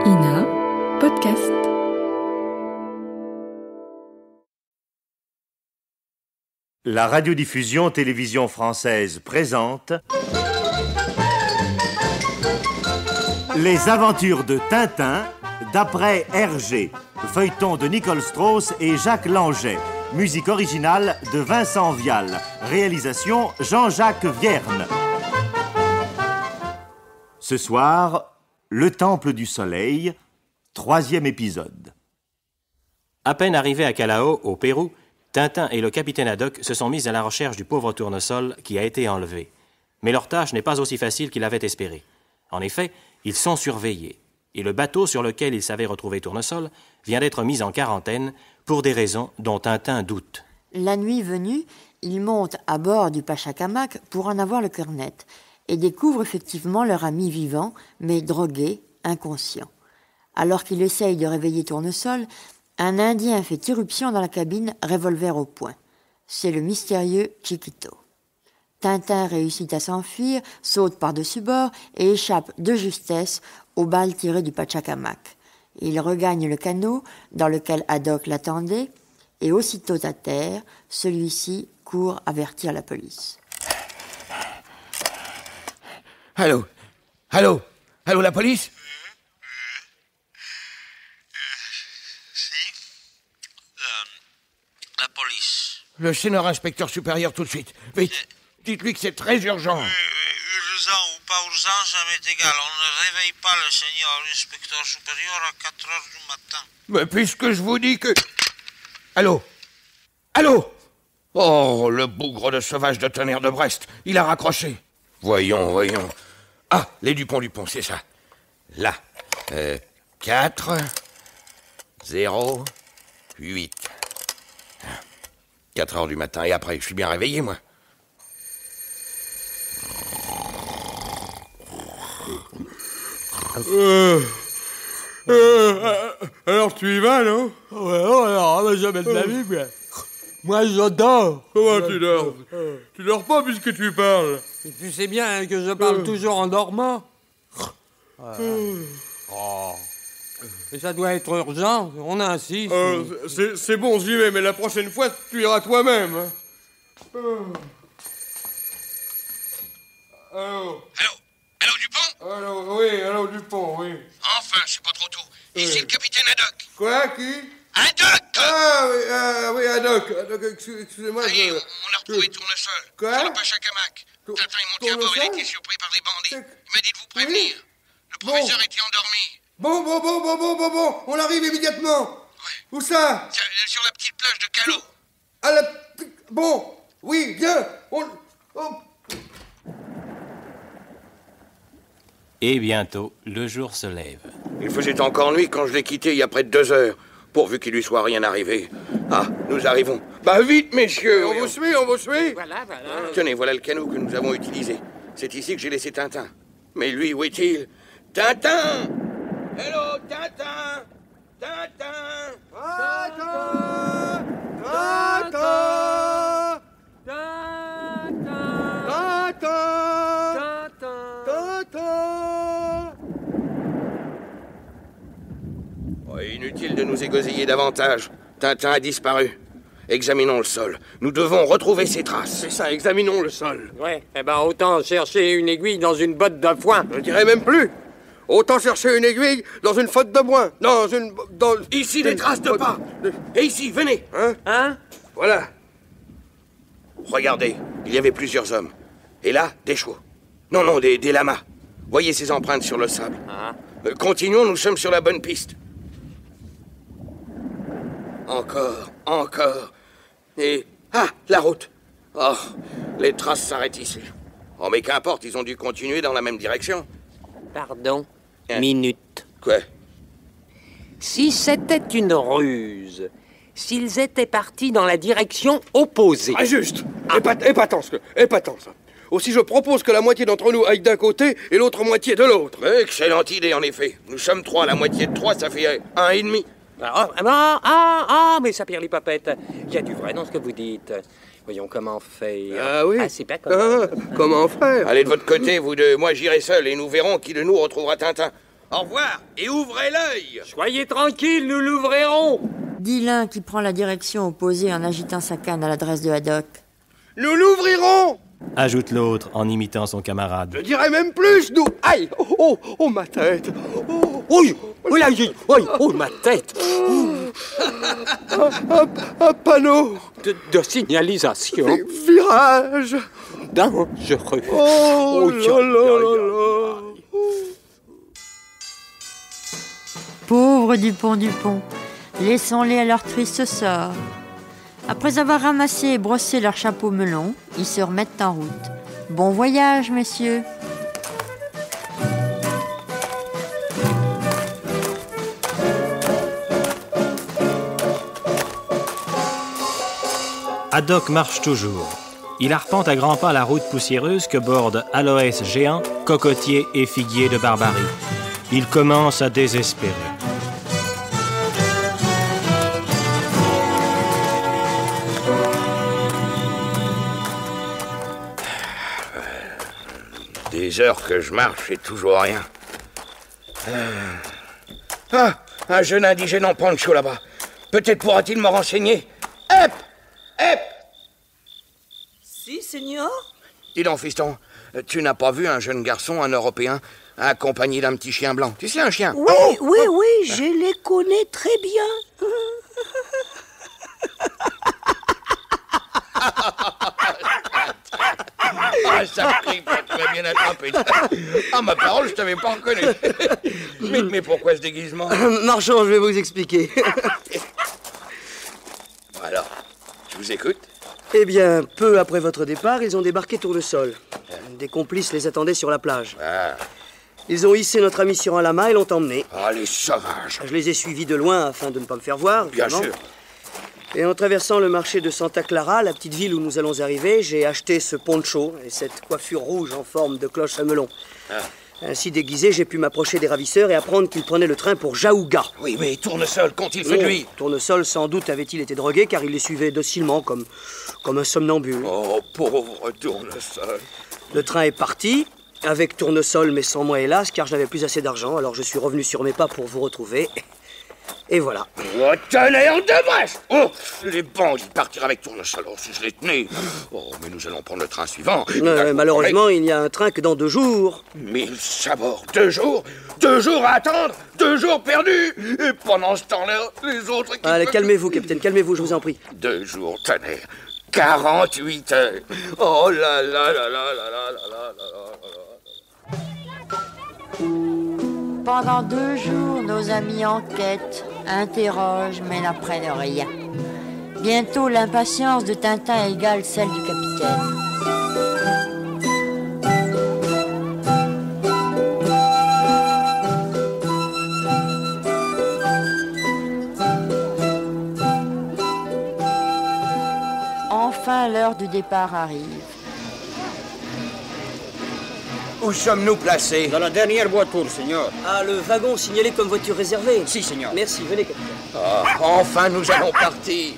INA Podcast. La radiodiffusion télévision française présente Les aventures de Tintin d'après Hergé, feuilleton de Nicole Strauss et Jacques Langeais, musique originale de Vincent Vial, réalisation Jean-Jacques Vierne. Ce soir, le Temple du Soleil, 3e épisode. À peine arrivés à Callao, au Pérou, Tintin et le capitaine Haddock se sont mis à la recherche du pauvre tournesol qui a été enlevé. Mais leur tâche n'est pas aussi facile qu'ils l'avaient espéré. En effet, ils sont surveillés, et le bateau sur lequel ils savaient retrouver Tournesol vient d'être mis en quarantaine pour des raisons dont Tintin doute. La nuit venue, ils montent à bord du Pachacamac pour en avoir le cœur net et découvrent effectivement leur ami vivant, mais drogué, inconscient. Alors qu'il essaye de réveiller Tournesol, un Indien fait irruption dans la cabine, revolver au poing. C'est le mystérieux Chiquito. Tintin réussit à s'enfuir, saute par-dessus bord et échappe de justesse aux balles tirées du Pachacamac. Il regagne le canot dans lequel Haddock l'attendait et aussitôt à terre, celui-ci court avertir la police. Allô? Allô? Allô, la police? Si. La police. Le seigneur inspecteur supérieur tout de suite. Vite, dites-lui que c'est très urgent. Urgent ou pas urgent, ça m'est égal. On ne réveille pas le seigneur inspecteur supérieur à 4 heures du matin. Mais puisque je vous dis que... Allô? Allô? Oh, le bougre de sauvage de Tonnerre de Brest. Il a raccroché. Voyons. Ah, les Dupont, c'est ça. Là. 4, 0, 8. 4 heures du matin, et après, je suis bien réveillé, moi. Alors tu y vas, non? Ouais, jamais de la vie, mais... Moi, je dors. Comment tu dors? Tu dors pas puisque tu parles. Mais tu sais bien que je parle toujours en dormant. Et ça doit être urgent, on insiste. C'est bon, j'y vais, mais la prochaine fois, tu iras toi-même. Allô? Allô, Dupont? Allô, Dupont, oui. Enfin, c'est pas trop tôt. Ici le capitaine Haddock. Quoi, qui? Haddock! Oui, Haddock, excusez-moi. Ça y est, on a retrouvé Tournesol. Quoi? Sur le Pachacamac. Tintin est monté à bord, il a été surpris par des bandits. Il m'a dit de vous prévenir. Le professeur était endormi. Bon, on arrive immédiatement. Ouais. Où ça? Sur la petite plage de Callao. Bon, oui, viens. Et bientôt, le jour se lève. Il faisait encore nuit quand je l'ai quitté il y a près de 2 heures. Pourvu qu'il lui soit rien arrivé. Ah, nous arrivons. Bah vite, messieurs. On vous suit. Voilà. Tenez, voilà le canot que nous avons utilisé. C'est ici que j'ai laissé Tintin. Mais lui, où est-il? Tintin! Hello, Tintin! Oh, inutile de nous égosiller davantage. Tintin a disparu. Examinons le sol. Nous devons retrouver ses traces. C'est ça, examinons le sol. Ouais, autant chercher une aiguille dans une botte de foin. Je dirais même plus. Autant chercher une aiguille dans une faute de bois. Ici, des traces de pas. Et ici, venez. Hein? Voilà. Regardez, il y avait plusieurs hommes. Et là, des chevaux. Non, des lamas. Voyez ces empreintes sur le sable. Continuons, nous sommes sur la bonne piste. Encore. Et... Ah, la route. Oh, les traces s'arrêtent ici. Oh, mais qu'importe, ils ont dû continuer dans la même direction. Pardon, minute. Quoi? Si c'était une ruse, s'ils étaient partis dans la direction opposée... Ah, juste. Épatant, ça. Aussi, je propose que la moitié d'entre nous aille d'un côté et l'autre moitié de l'autre. Excellente idée, en effet. Nous sommes 3, la moitié de 3, ça fait 1,5. Mais ça pire les papettes. Il y a du vrai dans ce que vous dites. Voyons comment faire. Ah oui? C'est pas comment. Comment faire? Allez de votre côté, vous deux. Moi, j'irai seul et nous verrons qui de nous retrouvera Tintin. Au revoir, et ouvrez l'œil. Soyez tranquille, nous l'ouvrirons. Dit l'un qui prend la direction opposée en agitant sa canne à l'adresse de Haddock. Nous l'ouvrirons. Ajoute l'autre en imitant son camarade. Je dirais même plus, nous... Aïe! Oh, ma tête! Oh, ma tête. Un panneau! De signalisation. Virage! Dangereux. Oh là là. Pauvres Dupont, laissons-les à leur triste sort. Après avoir ramassé et brossé leur chapeau melon, ils se remettent en route. Bon voyage, messieurs. Haddock marche toujours. Il arpente à grands pas la route poussiéreuse que bordent aloès géants, cocotiers et figuiers de Barbarie. Il commence à désespérer. Des heures que je marche et toujours rien. Ah, un jeune indigène en poncho là-bas. Peut-être pourra-t-il me renseigner. Hep! Si, Seigneur. Dis donc, fiston, tu n'as pas vu un jeune garçon, un Européen, accompagné d'un petit chien blanc? Tu sais, un chien? Oui, je les connais très bien. Ah, ça crie pas, tu vas bien attraper. Ah, ma parole, je t'avais pas reconnu. Mais pourquoi ce déguisement? Marchand, je vais vous expliquer. Alors, je vous écoute. Eh bien, peu après votre départ, ils ont débarqué Tournesol. Des complices les attendaient sur la plage. Ah. Ils ont hissé notre ami sur un lama et l'ont emmené. Ah, les sauvages. Je les ai suivis de loin afin de ne pas me faire voir. Bien évidemment. sûr. Et en traversant le marché de Santa Clara, la petite ville où nous allons arriver, j'ai acheté ce poncho et cette coiffure rouge en forme de cloche à melon. Ah. Ainsi déguisé, j'ai pu m'approcher des ravisseurs et apprendre qu'ils prenaient le train pour Jaouga. Oui, mais Tournesol, qu'ont-ils fait de lui? Tournesol, sans doute, avait-il été drogué car il les suivait docilement comme un somnambule. Oh, pauvre Tournesol. Le train est parti, avec Tournesol, mais sans moi hélas, car je n'avais plus assez d'argent. Alors je suis revenu sur mes pas pour vous retrouver. Et voilà. Oh, tonnerre de Brest! Oh, les bandits partirent avec Tournesol. Oh, si je les tenais. Oh, mais nous allons prendre le train suivant. Malheureusement, il n'y a un train que dans 2 jours. 1000 sabords, 2 jours? 2 jours à attendre? 2 jours perdus? Et pendant ce temps-là, les autres... Allez, calmez-vous, capitaine, calmez-vous, je vous en prie. 2 jours, tonnerre. 48 heures. Oh là là là là là là là là là là. Pendant 2 jours, nos amis enquêtent, interrogent, mais n'apprennent rien. Bientôt, l'impatience de Tintin égale celle du capitaine. Enfin, l'heure du départ arrive. Où sommes-nous placés? Dans la dernière voiture, Seigneur. Ah, le wagon signalé comme voiture réservée? Si, Seigneur. Merci, venez, capitaine. Oh, enfin, nous allons partir.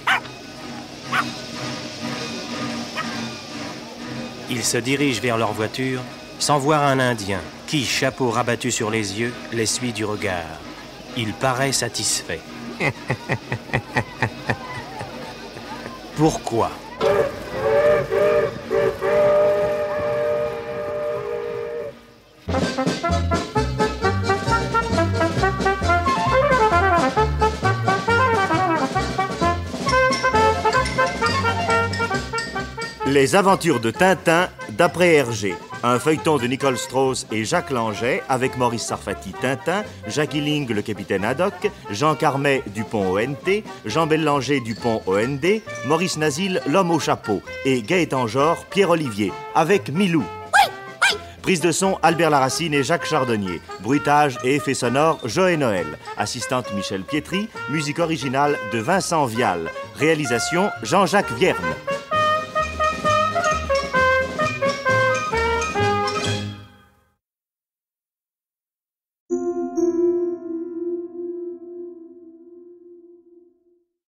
Ils se dirigent vers leur voiture sans voir un Indien qui, chapeau rabattu sur les yeux, les suit du regard. Il paraît satisfait. Pourquoi? Les aventures de Tintin d'après Hergé. Un feuilleton de Nicole Strauss et Jacques Langeais avec Maurice Sarfati Tintin, Jacques Illing le capitaine Haddock, Jean Carmet Dupont ONT, Jean Bellanger Dupont OND, Maurice Nazil l'homme au chapeau et Gaëtan Genre Pierre-Olivier avec Milou. Prise de son, Albert Laracine et Jacques Chardonnier. Bruitage et effets sonores, Joël Noël. Assistante Michel Pietri. Musique originale de Vincent Vial. Réalisation, Jean-Jacques Vierne.